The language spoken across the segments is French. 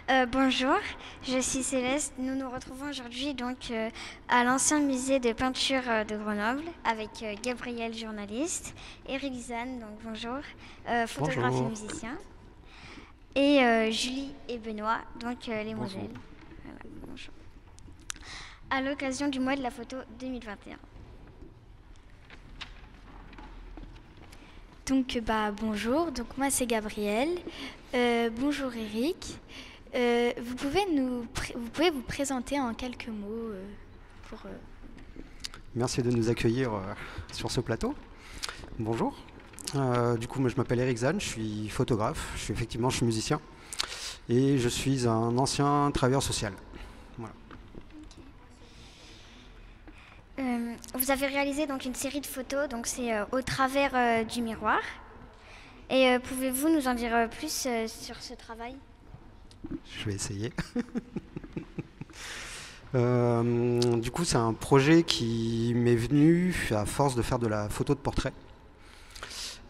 Bonjour, je suis Céleste. Nous nous retrouvons aujourd'hui à l'ancien musée de peinture de Grenoble avec Gabriel, journaliste, Eric Zan, donc bonjour, photographe et Bonjour. musicien, et Julie et Benoît, les Bonjour. modèles. Voilà, bonjour. À l'occasion du mois de la photo 2021. Bonjour, donc moi c'est Gabriel. Bonjour Eric. Vous pouvez vous présenter en quelques mots pour. Merci de nous accueillir sur ce plateau. Bonjour. Moi, je m'appelle Eric Zahn, je suis photographe, je suis musicien et je suis un ancien travailleur social. Voilà. Vous avez réalisé donc une série de photos, donc c'est au travers du miroir. Et pouvez-vous nous en dire plus sur ce travail? Je vais essayer. C'est un projet qui m'est venu à force de faire de la photo de portrait.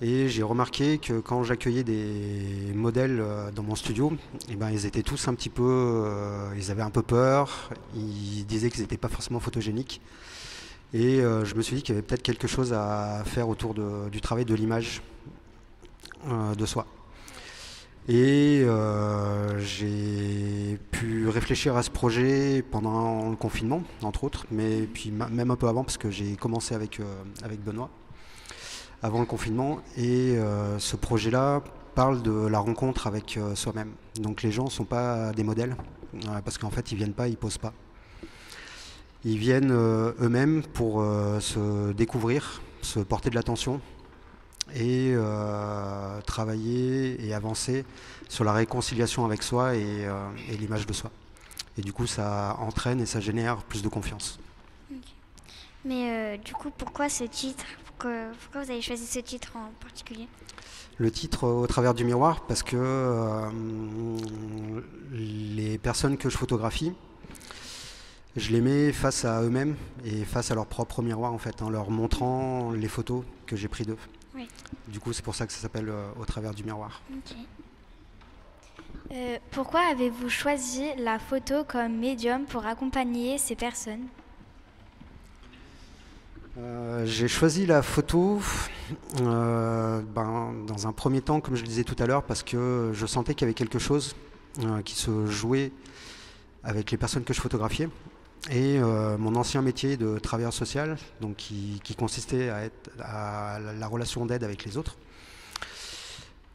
Et j'ai remarqué que quand j'accueillais des modèles dans mon studio, ils étaient tous un petit peu, ils avaient un peu peur, ils disaient qu'ils n'étaient pas forcément photogéniques. Et je me suis dit qu'il y avait peut-être quelque chose à faire autour du travail de l'image de soi. Et j'ai pu réfléchir à ce projet pendant le confinement, entre autres, mais puis même un peu avant, parce que j'ai commencé avec Benoît avant le confinement. Et ce projet-là parle de la rencontre avec soi-même. Donc les gens ne sont pas des modèles, parce qu'en fait, ils viennent pas, ils posent pas. Ils viennent eux-mêmes pour se découvrir, se porter de l'attention et travailler et avancer sur la réconciliation avec soi et l'image de soi. Et du coup, ça entraîne et ça génère plus de confiance. Okay. Mais pourquoi ce titre? Pourquoi vous avez choisi ce titre en particulier? Le titre au travers du miroir, parce que les personnes que je photographie, je les mets face à eux-mêmes et face à leur propre miroir, en fait, en leur montrant les photos que j'ai prises d'eux. Oui. Du coup, c'est pour ça que ça s'appelle au travers du miroir. Okay. Pourquoi avez-vous choisi la photo comme médium pour accompagner ces personnes? J'ai choisi la photo dans un premier temps, comme je le disais tout à l'heure, parce que je sentais qu'il y avait quelque chose qui se jouait avec les personnes que je photographiais. Et mon ancien métier de travailleur social, donc qui consistait à la relation d'aide avec les autres,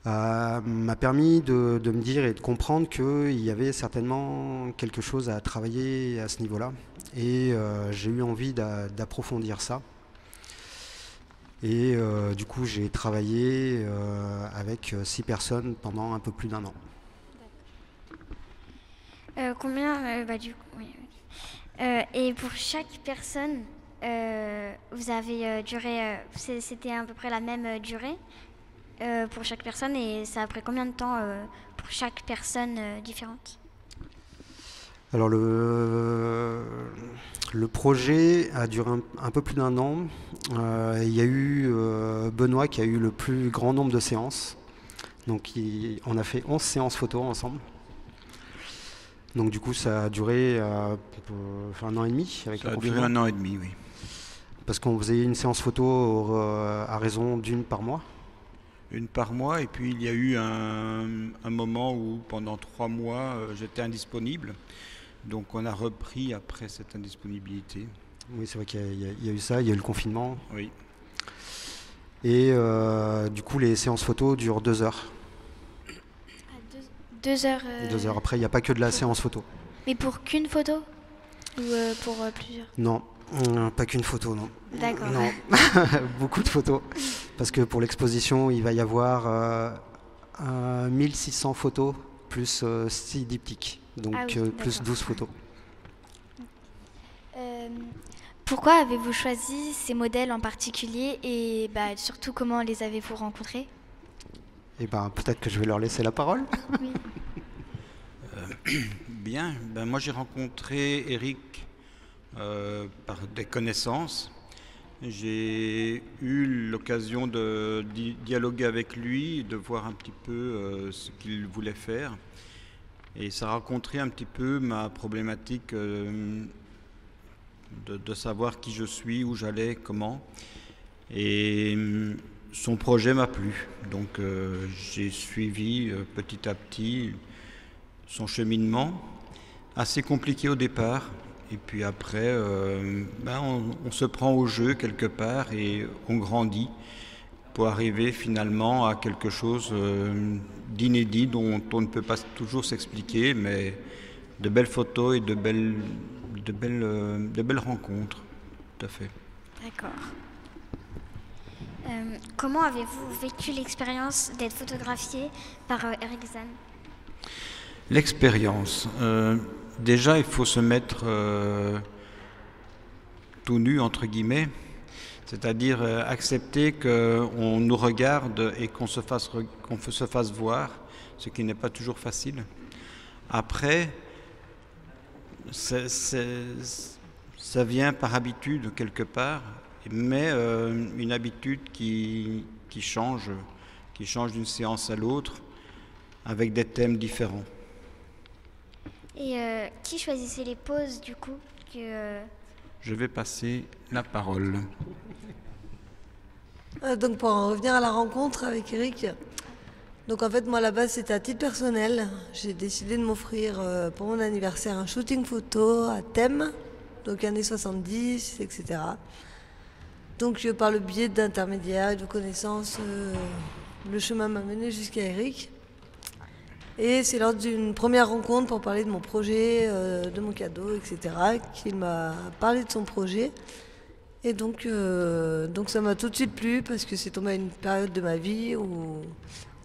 m'a permis de me dire et de comprendre qu'il y avait certainement quelque chose à travailler à ce niveau-là. Et j'ai eu envie d'approfondir ça. Et du coup, j'ai travaillé avec 6 personnes pendant un peu plus d'1 an. Oui. Et pour chaque personne, vous avez duré, c'était à peu près la même durée pour chaque personne, et ça a pris combien de temps pour chaque personne différente? Alors le projet a duré un peu plus d'1 an. Il y a eu Benoît qui a eu le plus grand nombre de séances. Donc on a fait 11 séances photo ensemble. Donc du coup ça a duré 1 an et demi avec le confinement. Ça a duré 1 an et demi, oui. Parce qu'on faisait une séance photo à raison d'une par mois. Une par mois, et puis il y a eu un moment où pendant 3 mois j'étais indisponible. Donc on a repris après cette indisponibilité. Oui, c'est vrai qu'il y a eu ça, il y a eu le confinement. Oui. Et du coup les séances photo durent 2 heures. 2 heures. 2 heures. Après, il n'y a pas que de la séance photo. Mais pour qu'une photo? Ou pour plusieurs? Non, pas qu'une photo, non. D'accord. Non, beaucoup de photos. Parce que pour l'exposition, il va y avoir 1600 photos plus 6 diptyques. Donc Ah oui, plus d'accord. 12 photos. Pourquoi avez-vous choisi ces modèles en particulier et surtout comment les avez-vous rencontrés? Et peut-être que je vais leur laisser la parole. Oui. Bien, moi j'ai rencontré Eric par des connaissances. J'ai eu l'occasion de dialoguer avec lui, de voir un petit peu ce qu'il voulait faire. Et ça raconterait un petit peu ma problématique de savoir qui je suis, où j'allais, comment. Et son projet m'a plu. Donc j'ai suivi petit à petit son cheminement, assez compliqué au départ. Et puis après, on se prend au jeu quelque part et on grandit pour arriver finalement à quelque chose d'inédit dont on ne peut pas toujours s'expliquer, mais de belles photos et de belles rencontres, tout à fait. D'accord. Comment avez-vous vécu l'expérience d'être photographié par Eric Zahn? L'expérience. Déjà, il faut se mettre tout nu, entre guillemets, c'est-à-dire accepter qu'on nous regarde et qu'on se fasse voir, ce qui n'est pas toujours facile. Après, ça vient par habitude quelque part, mais une habitude qui change d'une séance à l'autre, avec des thèmes différents. Et qui choisissait les poses du coup Je vais passer la parole. Donc pour en revenir à la rencontre avec Eric, donc en fait moi à la base c'était à titre personnel. J'ai décidé de m'offrir pour mon anniversaire un shooting photo à thème, donc années 70, etc. Donc par le biais d'intermédiaires et de connaissances, le chemin m'a mené jusqu'à Eric. Et c'est lors d'une première rencontre pour parler de mon projet, de mon cadeau, etc., qu'il m'a parlé de son projet. Et donc ça m'a tout de suite plu parce que c'est tombé à une période de ma vie où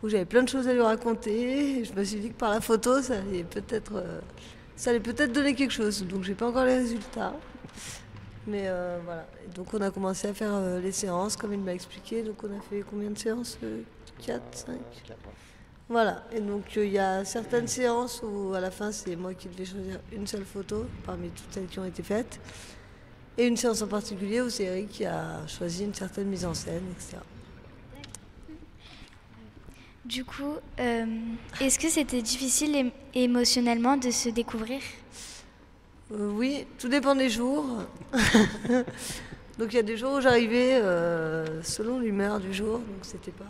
j'avais plein de choses à lui raconter. Et je me suis dit que par la photo, ça allait peut-être donner quelque chose. Donc j'ai pas encore les résultats. Mais voilà. Et donc on a commencé à faire les séances comme il m'a expliqué. Donc on a fait combien de séances 4, 5 Voilà. Et donc il y a certaines séances où à la fin c'est moi qui devais choisir une seule photo parmi toutes celles qui ont été faites. Et une séance en particulier où c'est Eric qui a choisi une certaine mise en scène, etc. Du coup, est-ce que c'était difficile émotionnellement de se découvrir? Oui, tout dépend des jours. Donc il y a des jours où j'arrivais selon l'humeur du jour, donc c'était pas...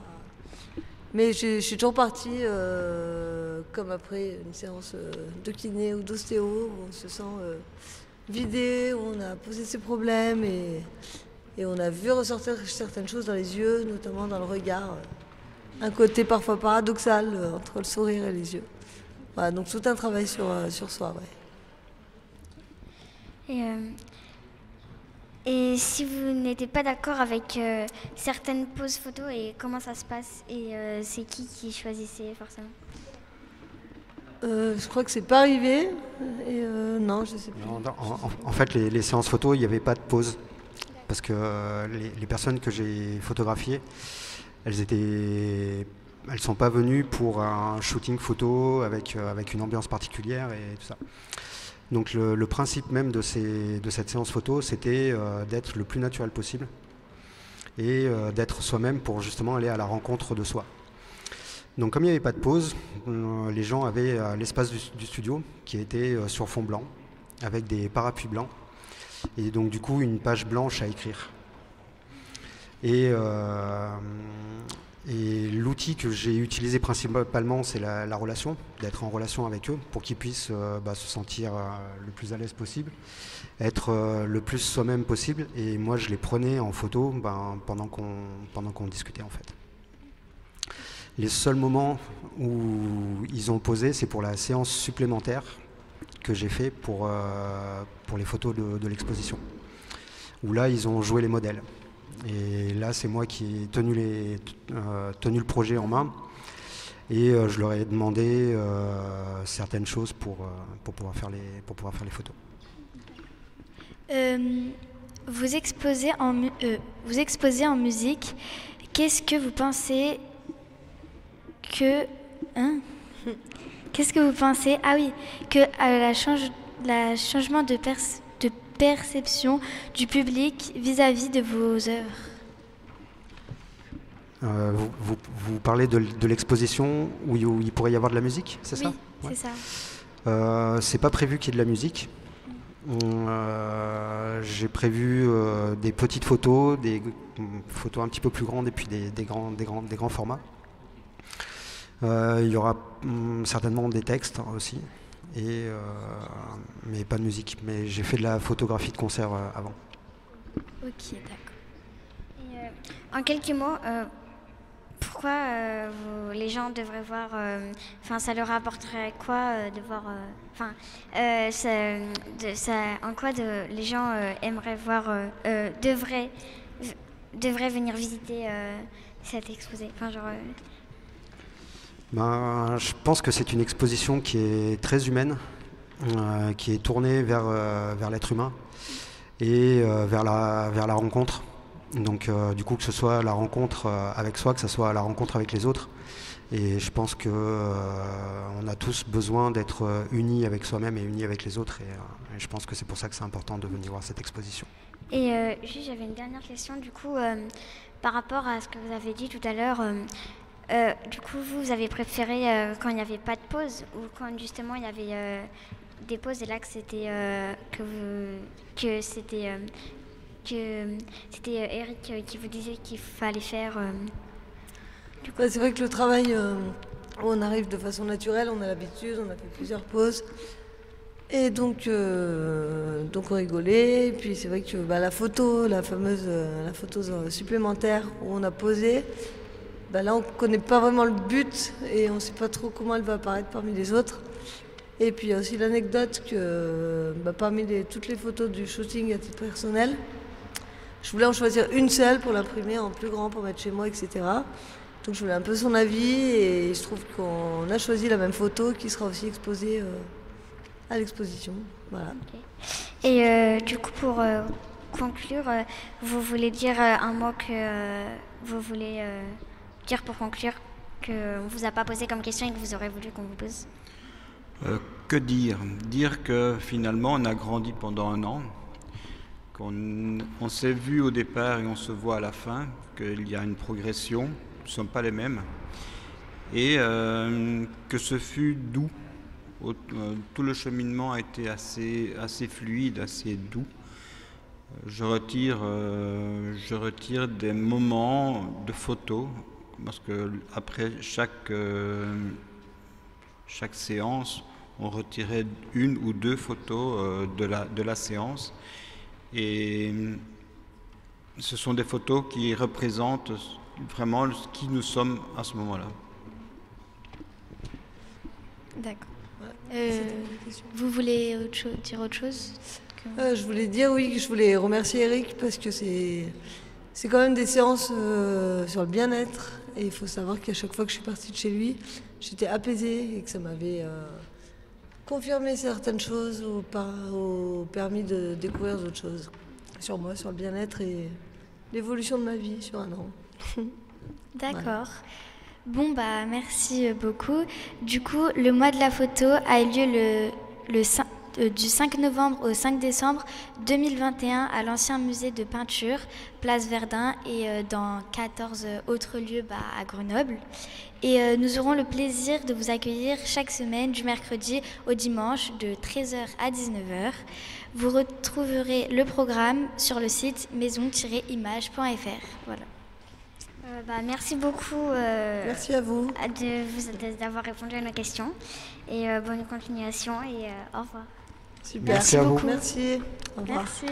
Mais je suis toujours partie comme après une séance de kiné ou d'ostéo, où on se sent vidé, où on a posé ses problèmes et on a vu ressortir certaines choses dans les yeux, notamment dans le regard. Un côté parfois paradoxal entre le sourire et les yeux. Voilà, donc tout un travail sur soi, ouais. Et si vous n'étiez pas d'accord avec certaines poses photos, et comment ça se passe? Et c'est qui choisissait forcément? Je crois que c'est pas arrivé. Et non, je sais plus. Non, en fait, les séances photos, il n'y avait pas de pause. Parce que les personnes que j'ai photographiées, elles sont pas venues pour un shooting photo avec une ambiance particulière et tout ça. Donc le principe même de cette séance photo, c'était d'être le plus naturel possible et d'être soi-même pour justement aller à la rencontre de soi. Donc comme il n'y avait pas de pause, les gens avaient l'espace du studio qui était sur fond blanc, avec des parapluies blancs, et donc du coup une page blanche à écrire. Et l'outil que j'ai utilisé principalement, c'est la relation, d'être en relation avec eux pour qu'ils puissent se sentir le plus à l'aise possible, être le plus soi-même possible. Et moi, je les prenais en photo pendant qu'on discutait en fait. Les seuls moments où ils ont posé, c'est pour la séance supplémentaire que j'ai fait pour les photos de l'exposition, où là, ils ont joué les modèles. Et là, c'est moi qui ai tenu le projet en main et je leur ai demandé certaines choses pour pouvoir faire les photos. Vous exposez en musique. Qu'est-ce que vous pensez le changement de perception du public vis-à-vis de vos œuvres? Vous parlez de l'exposition où il pourrait y avoir de la musique, c'est ça ? Ouais. C'est ça. C'est pas prévu qu'il y ait de la musique. J'ai prévu des petites photos, des photos un petit peu plus grandes et puis des grands formats. Il y aura certainement des textes aussi, mais pas de musique. Mais j'ai fait de la photographie de concert avant. Ok, d'accord. Et, en quelques mots, pourquoi les gens devraient voir, ça leur apporterait quoi de voir, en quoi les gens aimeraient voir, devraient venir visiter cette exposé. Je pense que c'est une exposition qui est très humaine, qui est tournée vers l'être humain et vers la rencontre. Donc du coup, que ce soit la rencontre avec soi, que ce soit la rencontre avec les autres. Et je pense qu'on a tous besoin d'être unis avec soi-même et unis avec les autres. Et je pense que c'est pour ça que c'est important de venir voir cette exposition. Et juste, j'avais une dernière question, du coup, par rapport à ce que vous avez dit tout à l'heure. Du coup, vous avez préféré quand il n'y avait pas de pause ou quand justement il y avait des pauses et là que c'était Eric qui vous disait qu'il fallait faire. C'est vrai que le travail, où on arrive de façon naturelle, on a l'habitude, on a fait plusieurs pauses. Et donc on rigolait. Et puis c'est vrai que la photo, la photo supplémentaire où on a posé, là on ne connaît pas vraiment le but et on ne sait pas trop comment elle va apparaître parmi les autres. Et puis il y a aussi l'anecdote que parmi toutes les photos du shooting à titre personnel, je voulais en choisir une seule pour l'imprimer en plus grand pour mettre chez moi, etc. Donc je voulais un peu son avis et il se trouve qu'on a choisi la même photo qui sera aussi exposée à l'exposition. Voilà. Okay. Et du coup, pour conclure, vous voulez dire un mot que vous voulez dire pour conclure, qu'on ne vous a pas posé comme question et que vous aurez voulu qu'on vous pose? Que dire? Dire que finalement on a grandi pendant un an, qu'on s'est vu au départ et on se voit à la fin, qu'il y a une progression, nous ne sommes pas les mêmes, et que ce fut doux. Tout le cheminement a été assez fluide, assez doux. Je retire des moments de photos, parce que après chaque séance, on retirait une ou deux photos de la séance. Et ce sont des photos qui représentent vraiment qui nous sommes à ce moment-là. D'accord. Vous voulez dire autre chose Je voulais dire que je voulais remercier Eric parce que c'est quand même des séances sur le bien-être. Et il faut savoir qu'à chaque fois que je suis partie de chez lui, j'étais apaisée et que ça m'avait confirmé certaines choses ou permis de découvrir d'autres choses sur moi, sur le bien-être et l'évolution de ma vie sur un an. D'accord. Voilà. Bon, merci beaucoup. Du coup, le mois de la photo a eu lieu du 5 novembre au 5 décembre 2021 à l'ancien musée de peinture, place Verdun, et dans 14 autres lieux à Grenoble. Et nous aurons le plaisir de vous accueillir chaque semaine du mercredi au dimanche de 13h à 19h. Vous retrouverez le programme sur le site maison-image.fr. Voilà. Merci beaucoup. Merci à vous. D'avoir répondu à nos questions. Et bonne continuation et au revoir. Super. Merci à vous. Merci. Au revoir. Merci.